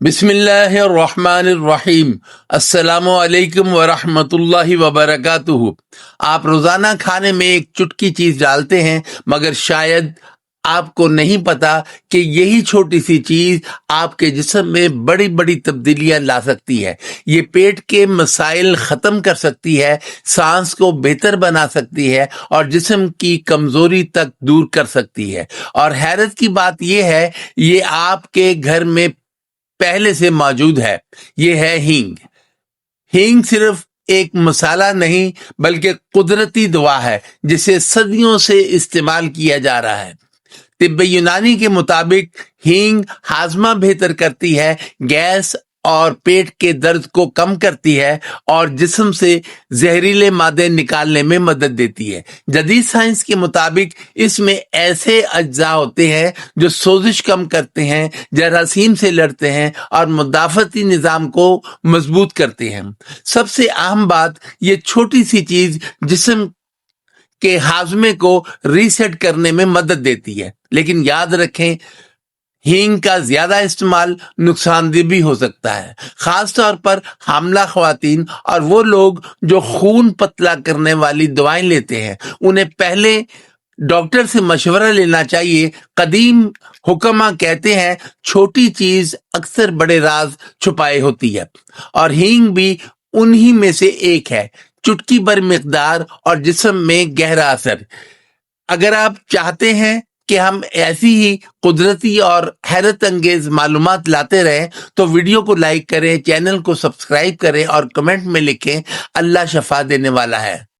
बिस्मिल्लाहिर्रहमानिर्रहीम। अस्सलामु अलैकुम वरहमतुल्लाहि वबरकातुहू। आप रोजाना खाने में एक चुटकी चीज डालते हैं, मगर शायद आपको नहीं पता कि यही छोटी सी चीज आपके जिस्म में बड़ी बड़ी तब्दीलियां ला सकती है। ये पेट के मसाइल खत्म कर सकती है, सांस को बेहतर बना सकती है और जिस्म की कमजोरी तक दूर कर सकती है। और हैरत की बात यह है, ये आपके घर में पहले से मौजूद है। ये है हींग। हींग सिर्फ एक मसाला नहीं बल्कि कुदरती दवा है, जिसे सदियों से इस्तेमाल किया जा रहा है। तिब्बे यूनानी के मुताबिक हींग हाजमा बेहतर करती है, गैस और पेट के दर्द को कम करती है और जिस्म से जहरीले मादे निकालने में मदद देती है। जदीद साइंस के मुताबिक इसमें ऐसे अज्जा होते हैं जो सोजिश कम करते हैं, जरासीम से लड़ते हैं और मुदाफती निजाम को मजबूत करते हैं। सबसे अहम बात, ये छोटी सी चीज जिस्म के हाजमे को रीसेट करने में मदद देती है। लेकिन याद रखें, हींग का ज्यादा इस्तेमाल नुकसानदेह भी हो सकता है, खास तौर पर हामला ख्वातीन और वो लोग जो खून पतला करने वाली दवाएं लेते हैं। उन्हें पहले डॉक्टर से मशवरा लेना चाहिए। कदीम हुक्मा कहते हैं, छोटी चीज अक्सर बड़े राज छुपाए होती है, और हींग भी उन्हीं में से एक है। चुटकी भर मिकदार और जिस्म में गहरा असर। अगर आप चाहते हैं कि हम ऐसी ही कुदरती और हैरत अंगेज मालूमात लाते रहें, तो वीडियो को लाइक करें, चैनल को सब्सक्राइब करें और कमेंट में लिखें, अल्लाह शफा देने वाला है।